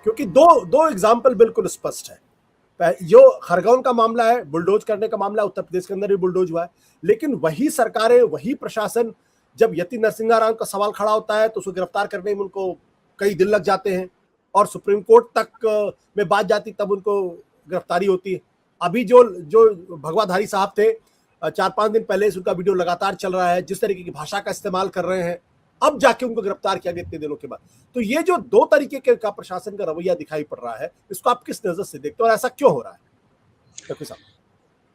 क्योंकि दो दो एग्जाम्पल बिल्कुल स्पष्ट है। जो खरगोन का मामला है, बुलडोज करने का मामला, उत्तर प्रदेश के अंदर भी बुलडोज हुआ है, लेकिन वही सरकारें, वही प्रशासन, जब यति नरसिंहा राव का सवाल खड़ा होता है तो उसको गिरफ्तार करने में उनको कई दिन लग जाते हैं और सुप्रीम कोर्ट तक में बात जाती, तब उनको गिरफ्तारी होती है। अभी जो जो भगवाधारी साहब थे, 4-5 दिन पहले से उनका वीडियो लगातार चल रहा है, जिस तरीके की भाषा का इस्तेमाल कर रहे हैं, अब जाके उनको गिरफ्तार किया गया इतने दिनों के बाद। तो ये जो दो तरीके का प्रशासन का रवैया दिखाई पड़ रहा है, इसको आप किस नजर से देखते हो और ऐसा क्यों हो रहा है?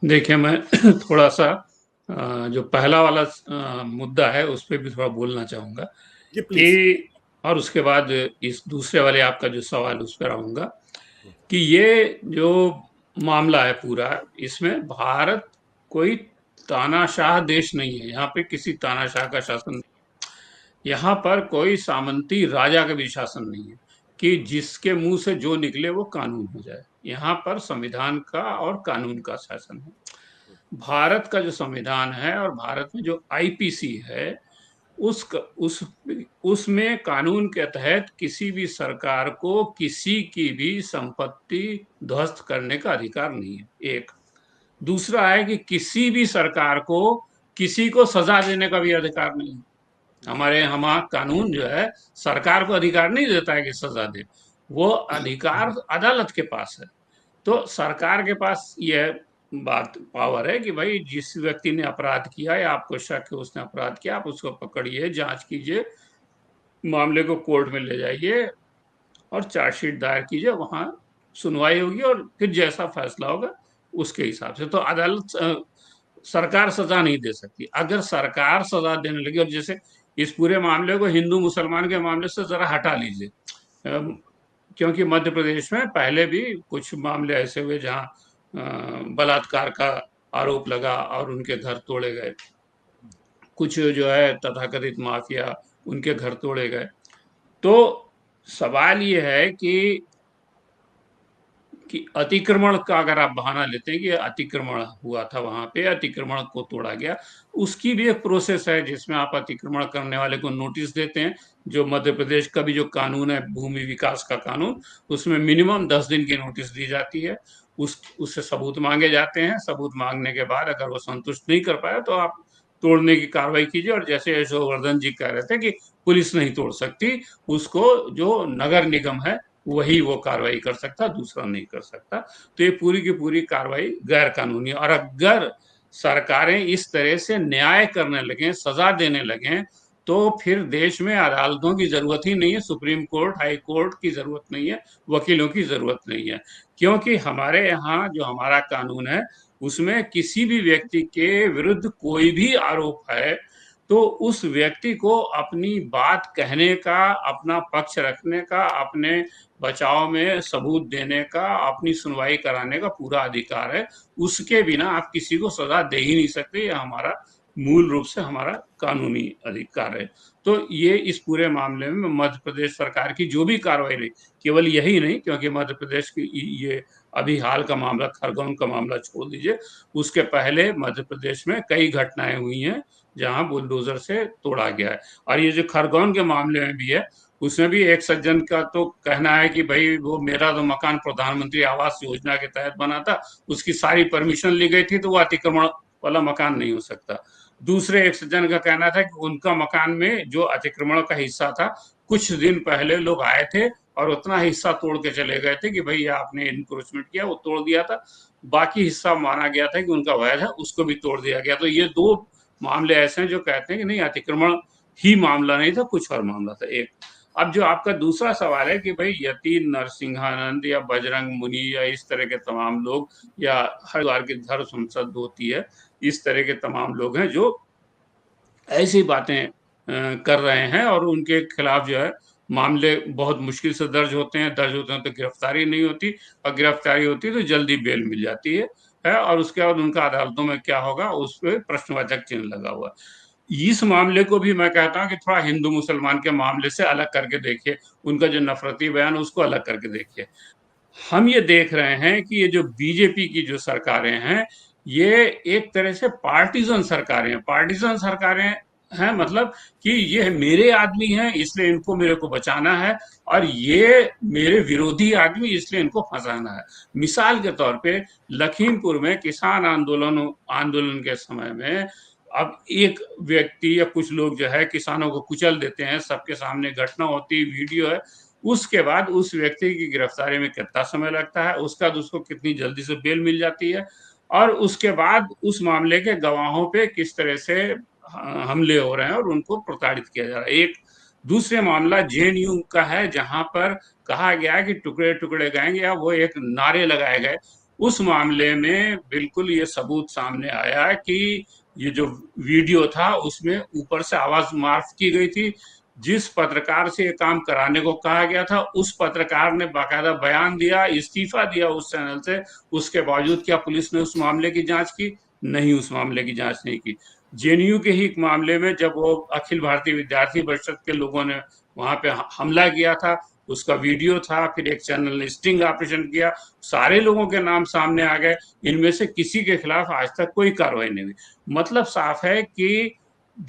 देखिए, मैं थोड़ा सा जो पहला वाला मुद्दा है उस पर भी थोड़ा बोलना चाहूंगा कि, और उसके बाद इस दूसरे वाले आपका जो सवाल उस पर आऊंगा कि ये जो मामला है पूरा, इसमें भारत कोई तानाशाह देश नहीं है। यहाँ पे किसी तानाशाह का शासन नहीं, यहाँ पर कोई सामंती राजा का भी शासन नहीं है कि जिसके मुंह से जो निकले वो कानून हो जाए। यहाँ पर संविधान का और कानून का शासन है। भारत का जो संविधान है और भारत में जो आईपीसी है, उसमें कानून के तहत किसी भी सरकार को किसी की भी संपत्ति ध्वस्त करने का अधिकार नहीं है, एक। दूसरा है कि किसी भी सरकार को किसी को सजा देने का भी अधिकार नहीं है। हमारा कानून जो है सरकार को अधिकार नहीं देता है कि सजा दे, वो अधिकार अदालत के पास है। तो सरकार के पास यह बात पावर है कि भाई जिस व्यक्ति ने अपराध किया या आपको शक है उसने अपराध किया, आप उसको पकड़िए, जांच कीजिए, मामले को कोर्ट में ले जाइए और चार्जशीट दायर कीजिए, वहां सुनवाई होगी और फिर जैसा फैसला होगा उसके हिसाब से। तो अदालत, सरकार सजा नहीं दे सकती। अगर सरकार सजा देने लगी, और जैसे इस पूरे मामले को हिंदू मुसलमान के मामले से जरा हटा लीजिए, क्योंकि मध्य प्रदेश में पहले भी कुछ मामले ऐसे हुए जहां बलात्कार का आरोप लगा और उनके घर तोड़े गए, कुछ जो है तथाकथित माफिया, उनके घर तोड़े गए। तो सवाल ये है कि अतिक्रमण का अगर आप बहाना लेते हैं कि अतिक्रमण हुआ था, वहां पे अतिक्रमण को तोड़ा गया, उसकी भी एक प्रोसेस है जिसमें आप अतिक्रमण करने वाले को नोटिस देते हैं। जो मध्य प्रदेश का भी जो कानून है, भूमि विकास का कानून, उसमें मिनिमम 10 दिन की नोटिस दी जाती है। उससे सबूत मांगे जाते हैं। सबूत मांगने के बाद अगर वो संतुष्ट नहीं कर पाया तो आप तोड़ने की कार्रवाई कीजिए। और जैसे यशोवर्धन जी कह रहे थे कि पुलिस नहीं तोड़ सकती, उसको जो नगर निगम है वही वो कार्रवाई कर सकता, दूसरा नहीं कर सकता। तो ये पूरी की पूरी कार्रवाई गैर कानूनी है। और अगर सरकारें इस तरह से न्याय करने लगे, सजा देने लगे, तो फिर देश में अदालतों की जरूरत ही नहीं है, सुप्रीम कोर्ट, हाई कोर्ट की जरूरत नहीं है, वकीलों की जरूरत नहीं है। क्योंकि हमारे यहाँ जो हमारा कानून है उसमें किसी भी व्यक्ति के विरुद्ध कोई भी आरोप है तो उस व्यक्ति को अपनी बात कहने का, अपना पक्ष रखने का, अपने बचाव में सबूत देने का, अपनी सुनवाई कराने का पूरा अधिकार है। उसके बिना आप किसी को सजा दे ही नहीं सकते। यह हमारा मूल रूप से हमारा कानूनी अधिकार है। तो ये इस पूरे मामले में मध्य प्रदेश सरकार की जो भी कार्रवाई रही, केवल यही नहीं, क्योंकि मध्य प्रदेश की ये अभी हाल का मामला, खरगोन का मामला छोड़ दीजिए, उसके पहले मध्य प्रदेश में कई घटनाएं हुई हैं जहां बुलडोजर से तोड़ा गया है। और ये जो खरगोन के मामले में भी है, उसमें भी एक सज्जन का तो कहना है कि भाई वो मेरा तो मकान प्रधानमंत्री आवास योजना के तहत बना था, उसकी सारी परमिशन ली गई थी, तो वो अतिक्रमण वाला मकान नहीं हो सकता। दूसरे एक सज्जन का कहना था कि उनका मकान में जो अतिक्रमण का हिस्सा था, कुछ दिन पहले लोग आए थे और उतना हिस्सा तोड़ के चले गए थे कि भाई आपने इंक्रोचमेंट किया, वो तोड़ दिया था। बाकी हिस्सा माना गया था कि उनका वैध है, उसको भी तोड़ दिया गया। तो ये दो मामले ऐसे हैं जो कहते हैं कि नहीं, अतिक्रमण ही मामला नहीं था, कुछ और मामला था, एक। अब जो आपका दूसरा सवाल है कि भाई यति नरसिंहानंद या बजरंग मुनि या इस तरह के तमाम लोग, या हरिद्वार की धर्म संसद होती है, इस तरह के तमाम लोग हैं जो ऐसी बातें कर रहे हैं और उनके खिलाफ जो है मामले बहुत मुश्किल से दर्ज होते हैं तो गिरफ्तारी नहीं होती, और गिरफ्तारी होती है तो जल्दी बेल मिल जाती है। और उसके बाद उनका अदालतों में क्या होगा उस पर प्रश्नवाचक चिन्ह लगा हुआ। इस मामले को भी मैं कहता हूं कि थोड़ा हिंदू मुसलमान के मामले से अलग करके देखिए, उनका जो नफरती बयान उसको अलग करके देखिए। हम ये देख रहे हैं कि ये जो बीजेपी की जो सरकारें हैं, ये एक तरह से पार्टीजन सरकारें हैं। पार्टीजन सरकारें, है, मतलब कि ये मेरे आदमी हैं इसलिए इनको मेरे को बचाना है, और ये मेरे विरोधी आदमी इसलिए इनको फंसाना है। मिसाल के तौर पे लखीमपुर में किसान आंदोलन के समय में अब एक व्यक्ति या कुछ लोग जो है किसानों को कुचल देते हैं, सबके सामने घटना होती है, वीडियो है। उसके बाद उस व्यक्ति की गिरफ्तारी में कितना समय लगता है, उसका उसको कितनी जल्दी से बेल मिल जाती है, और उसके बाद उस मामले के गवाहों पे किस तरह से हमले हो रहे हैं और उनको प्रताड़ित किया जा रहा है। एक दूसरे मामला जेएनयू का है, जहां पर कहा गया है कि टुकड़े टुकड़े गएंगे, या वो एक नारे लगाए गए। उस मामले में बिल्कुल ये सबूत सामने आया है कि ये जो वीडियो था उसमें ऊपर से आवाज मार्फ की गई थी। जिस पत्रकार से ये काम कराने को कहा गया था, उस पत्रकार ने बाकायदा बयान दिया, इस्तीफा दिया उस चैनल से। उसके बावजूद क्या पुलिस ने उस मामले की जांच की? नहीं, उस मामले की जांच नहीं की। जेएनयू के ही मामले में जब वो अखिल भारतीय विद्यार्थी परिषद के लोगों ने वहां पे हमला किया था, उसका वीडियो था, फिर एक चैनल ने स्टिंग ऑपरेशन किया, सारे लोगों के नाम सामने आ गए, इनमें से किसी के खिलाफ आज तक कोई कार्रवाई नहीं हुई। मतलब साफ है कि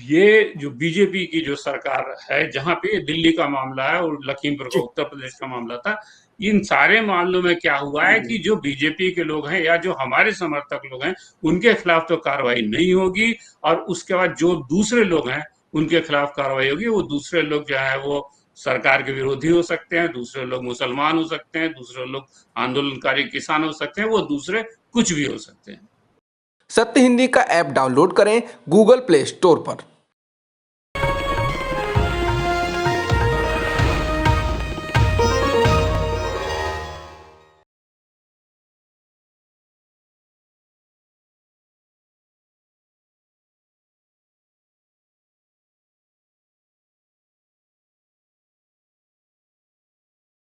ये जो बीजेपी की जो सरकार है, जहां पे दिल्ली का मामला है और लखीमपुर का जी। उत्तर प्रदेश का मामला था, इन सारे मामलों में क्या हुआ है कि जो बीजेपी के लोग हैं या जो हमारे समर्थक लोग हैं, उनके खिलाफ तो कार्रवाई नहीं होगी, और उसके बाद जो दूसरे लोग हैं उनके खिलाफ कार्रवाई होगी। वो दूसरे लोग जो है वो सरकार के विरोधी हो सकते हैं, दूसरे लोग मुसलमान हो सकते हैं, दूसरे लोग आंदोलनकारी किसान हो सकते हैं, वो दूसरे कुछ भी हो सकते हैं। सत्य हिंदी का ऐप डाउनलोड करें गूगल प्ले स्टोर पर।